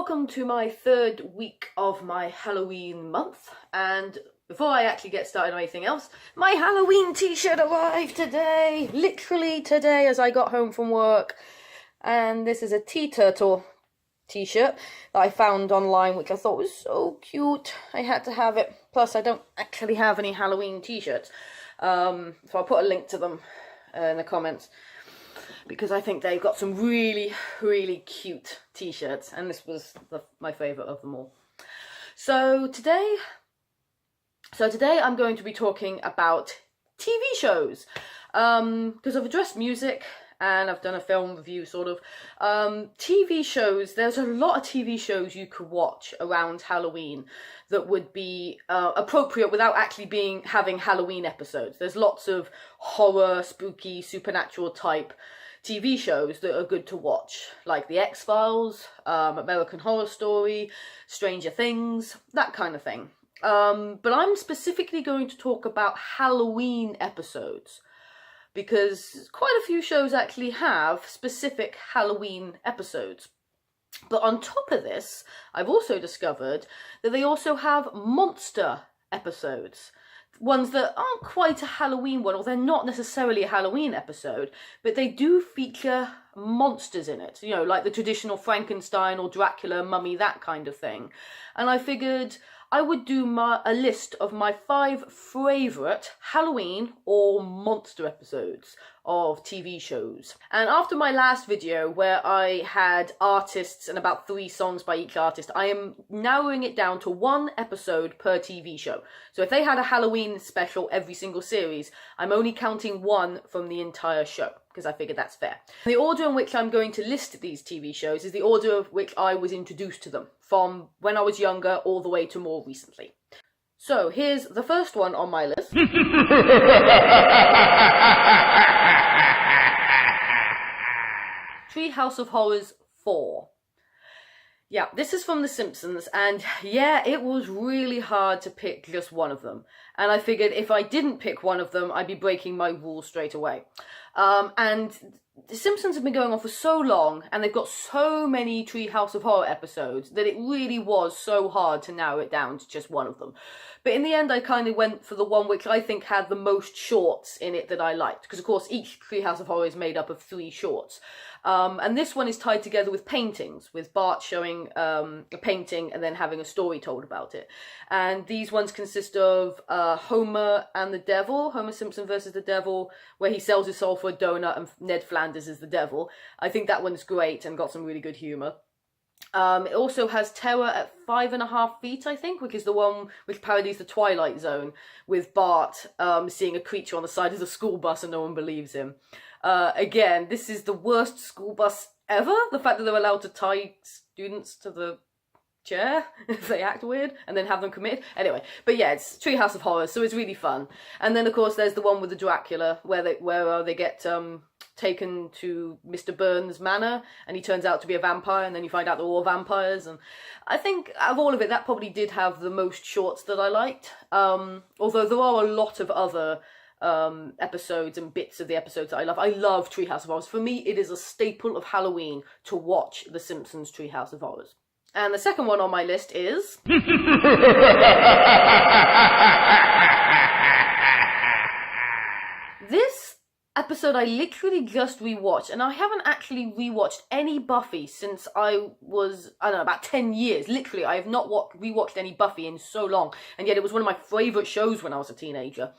welcome to my third week of my Halloween month, and before I actually get started on anything else, my Halloween t-shirt arrived today, literally today as I got home from work, and this is a tea turtle t-shirt that I found online, which I thought was so cute. I had to have it, plus I don't actually have any Halloween t-shirts, so I'll put a link to them in the comments, because I think they've got some really, really cute t-shirts, and this was my favourite of them all. So today I'm going to be talking about TV shows, because I've addressed music and I've done a film review sort of. TV shows, there's a lot of TV shows you could watch around Halloween that would be appropriate without actually having Halloween episodes. There's lots of horror, spooky, supernatural type TV shows that are good to watch, like The X-Files, American Horror Story, Stranger Things, that kind of thing. But I'm specifically going to talk about Halloween episodes, because quite a few shows actually have specific Halloween episodes. But on top of this, I've also discovered that they also have monster episodes. Ones that aren't quite a Halloween one, or they're not necessarily a Halloween episode, but they do feature monsters in it, you know, like the traditional Frankenstein or Dracula, Mummy, that kind of thing. And I figured I would do a list of my 5 favourite Halloween or monster episodes of TV shows. And after my last video where I had artists and about 3 songs by each artist, I am narrowing it down to 1 episode per TV show. So if they had a Halloween special every single series, I'm only counting 1 from the entire show, because I figured that's fair. The order in which I'm going to list these TV shows is the order of which I was introduced to them, from when I was younger all the way to more recently. So here's the first one on my list. Treehouse of Horrors 4. Yeah, this is from The Simpsons, and yeah, it was really hard to pick just one of them. And I figured if I didn't pick one of them, I'd be breaking my rules straight away. And The Simpsons have been going on for so long, and they've got so many Treehouse of Horror episodes, that it really was so hard to narrow it down to just one of them. But in the end, I kind of went for the one which I think had the most shorts in it that I liked, because of course each Treehouse of Horror is made up of 3 shorts. And this one is tied together with paintings, with Bart showing a painting and then having a story told about it. And these ones consist of Homer and the Devil, Homer Simpson versus the Devil, where he sells his soul for a donut and Ned Flanders is the devil. I think that one's great and got some really good humour. It also has Terror at 5.5 feet, I think, which is the one which parodies the Twilight Zone, with Bart seeing a creature on the side of the school bus and no one believes him. Again, this is the worst school bus ever. The fact that they're allowed to tie students to the chair if they act weird and then have them commit. Anyway, but yeah, it's Treehouse of Horror, so it's really fun. And then of course there's the one with the Dracula where they get taken to Mr. Burns' manor and he turns out to be a vampire, and then you find out they're all vampires. And I think out of all of it, that probably did have the most shorts that I liked, although there are a lot of other episodes and bits of the episodes that I love. I love Treehouse of Horrors. For me, it is a staple of Halloween to watch The Simpsons Treehouse of Horrors. And the second one on my list is this episode I literally just rewatched, and I haven't actually rewatched any Buffy since I was, I don't know, about 10 years. Literally, I have not rewatched any Buffy in so long, and yet it was one of my favourite shows when I was a teenager.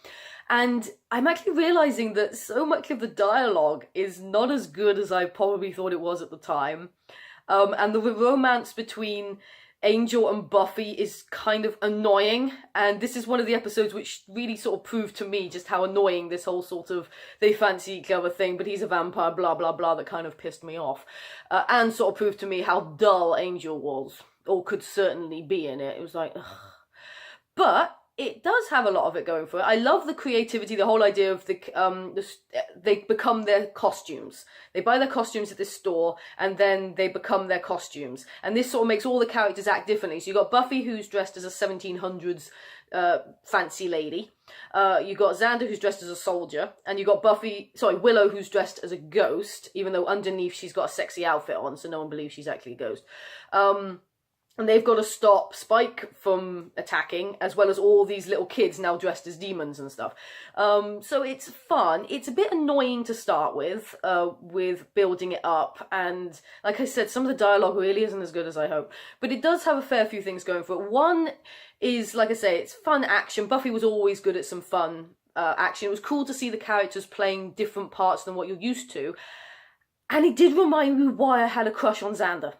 And I'm actually realising that so much of the dialogue is not as good as I probably thought it was at the time. And the romance between Angel and Buffy is kind of annoying, and this is one of the episodes which really sort of proved to me just how annoying this whole sort of they fancy each other thing, but he's a vampire, blah blah blah, that kind of pissed me off, and sort of proved to me how dull Angel was, or could certainly be in it. It was like, ugh. But it does have a lot of it going for it. I love the creativity, the whole idea of they become their costumes. They buy their costumes at this store, and then they become their costumes. And this sort of makes all the characters act differently. So you got Buffy, who's dressed as a 1700s fancy lady. You got Xander, who's dressed as a soldier, and you got Willow, who's dressed as a ghost, even though underneath she's got a sexy outfit on, so no one believes she's actually a ghost. and they've got to stop Spike from attacking, as well as all these little kids now dressed as demons and stuff. So it's fun. It's a bit annoying to start with building it up, and like I said, some of the dialogue really isn't as good as I hope. But it does have a fair few things going for it. One is, like I say, it's fun action. Buffy was always good at some fun action. It was cool to see the characters playing different parts than what you're used to. And it did remind me why I had a crush on Xander.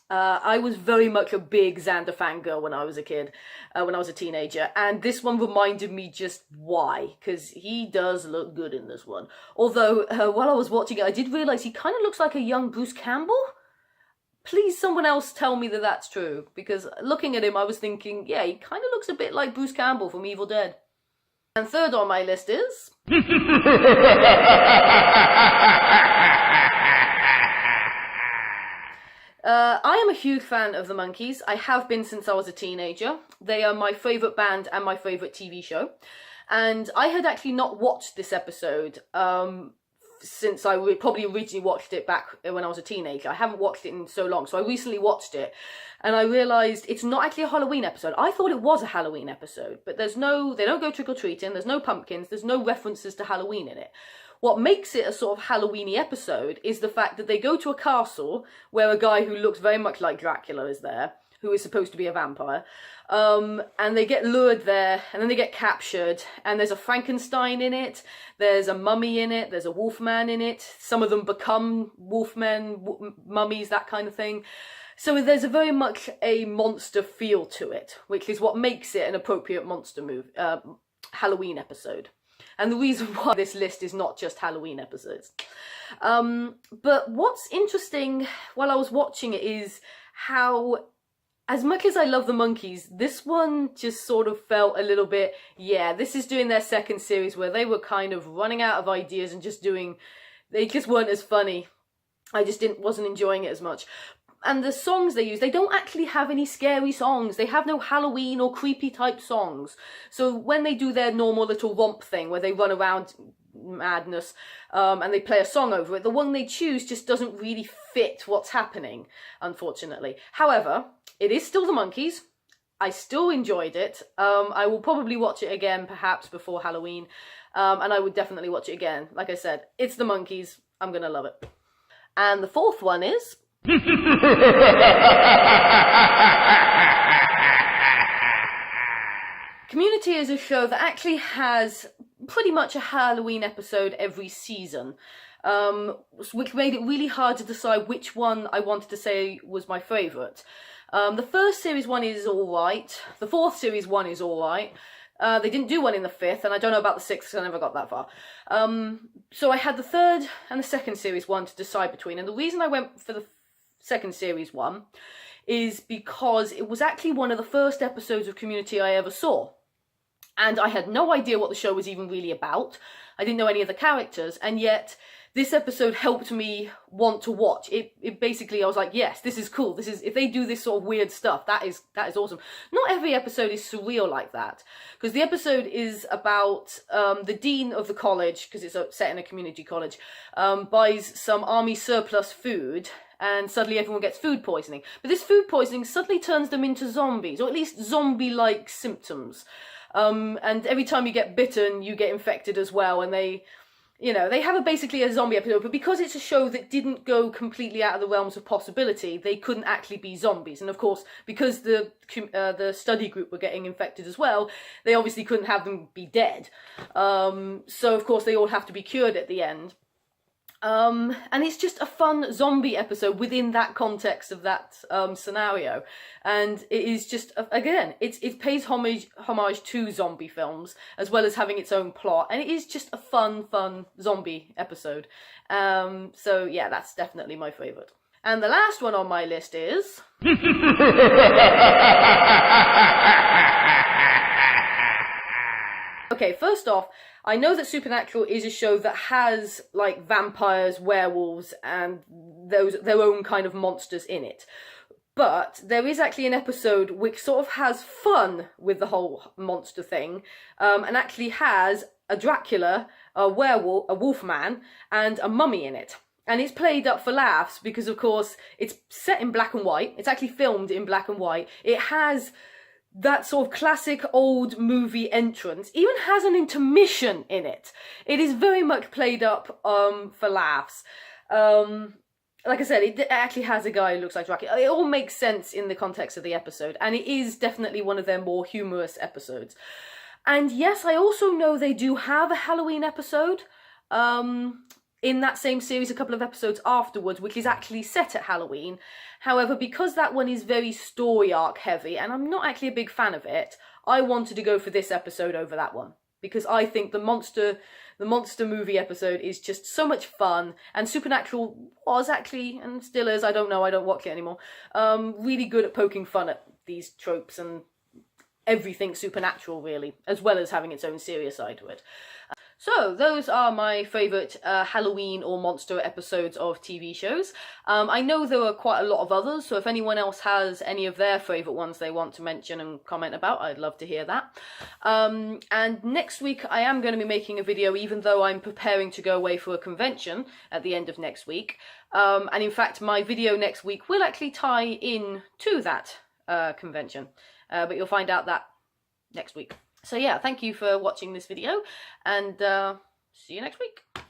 I was very much a big Xander fangirl when I was a kid, when I was a teenager, and this one reminded me just why, because he does look good in this one. Although, while I was watching it, I did realise he kind of looks like a young Bruce Campbell. Please someone else tell me that that's true, because looking at him I was thinking, yeah, he kind of looks a bit like Bruce Campbell from Evil Dead. And third on my list is... I am a huge fan of the Monkees. I have been since I was a teenager. They are my favourite band and my favourite TV show. And I had actually not watched this episode since I probably originally watched it back when I was a teenager. I haven't watched it in so long, so I recently watched it. And I realised it's not actually a Halloween episode. I thought it was a Halloween episode, but they don't go trick-or-treating, there's no pumpkins, there's no references to Halloween in it. What makes it a sort of Halloween-y episode is the fact that they go to a castle where a guy who looks very much like Dracula is there, who is supposed to be a vampire, and they get lured there, and then they get captured, and there's a Frankenstein in it, there's a mummy in it, there's a wolfman in it, some of them become wolfmen, mummies, that kind of thing. So there's a very much a monster feel to it, which is what makes it an appropriate monster Halloween episode. And the reason why this list is not just Halloween episodes. But what's interesting while I was watching it is how, as much as I love the Monkees, this one just sort of felt a little bit, yeah, this is doing their second series where they were kind of running out of ideas and they just weren't as funny. I just wasn't enjoying it as much. And the songs they use, they don't actually have any scary songs. They have no Halloween or creepy type songs. So when they do their normal little romp thing where they run around madness and they play a song over it, the one they choose just doesn't really fit what's happening, unfortunately. However, it is still the Monkees. I still enjoyed it. I will probably watch it again, perhaps before Halloween. And I would definitely watch it again. Like I said, it's the Monkees. I'm going to love it. And the fourth one is... Community is a show that actually has pretty much a Halloween episode every season, which made it really hard to decide which one I wanted to say was my favourite. The first series one is alright, the fourth series one is alright, they didn't do one in the fifth, and I don't know about the sixth because I never got that far. So I had the third and the second series one to decide between, and the reason I went for the second series one is because it was actually one of the first episodes of Community I ever saw, and I had no idea what the show was even really about. I didn't know any of the characters, and yet this episode helped me want to watch it. Basically, I was like, yes, this is cool. This is, if they do this sort of weird stuff, that is awesome. Not every episode is surreal like that, because the episode is about the dean of the college, because it's set in a community college, buys some army surplus food, and suddenly everyone gets food poisoning. But this food poisoning suddenly turns them into zombies, or at least zombie-like symptoms. And every time you get bitten, you get infected as well, and they have basically a zombie episode, but because it's a show that didn't go completely out of the realms of possibility, they couldn't actually be zombies. And of course, because the study group were getting infected as well, they obviously couldn't have them be dead. So of course they all have to be cured at the end. And it's just a fun zombie episode within that context of that scenario, and it is just, again, it pays homage to zombie films as well as having its own plot, and it is just a fun zombie episode. So yeah, that's definitely my favourite. And the last one on my list is... Okay, first off, I know that Supernatural is a show that has, like, vampires, werewolves, and their own kind of monsters in it. But there is actually an episode which sort of has fun with the whole monster thing, and actually has a Dracula, a werewolf, a wolfman, and a mummy in it. And it's played up for laughs because, of course, it's set in black and white. It's actually filmed in black and white. It has that sort of classic old movie entrance, even has an intermission in it. It is very much played up for laughs. Like I said, it actually has a guy who looks like Dracula. It all makes sense in the context of the episode, and it is definitely one of their more humorous episodes. And yes, I also know they do have a Halloween episode in that same series, a couple of episodes afterwards, which is actually set at Halloween. However, because that one is very story arc heavy, and I'm not actually a big fan of it, I wanted to go for this episode over that one. Because I think the monster movie episode is just so much fun, and Supernatural was actually, and still is, I don't know, I don't watch it anymore, really good at poking fun at these tropes and everything supernatural, really, as well as having its own serious side to it. So, those are my favourite Halloween or monster episodes of TV shows. I know there are quite a lot of others, so if anyone else has any of their favourite ones they want to mention and comment about, I'd love to hear that. And next week I am going to be making a video, even though I'm preparing to go away for a convention at the end of next week. And in fact, my video next week will actually tie in to that convention. But you'll find out that next week. So yeah, thank you for watching this video, and see you next week.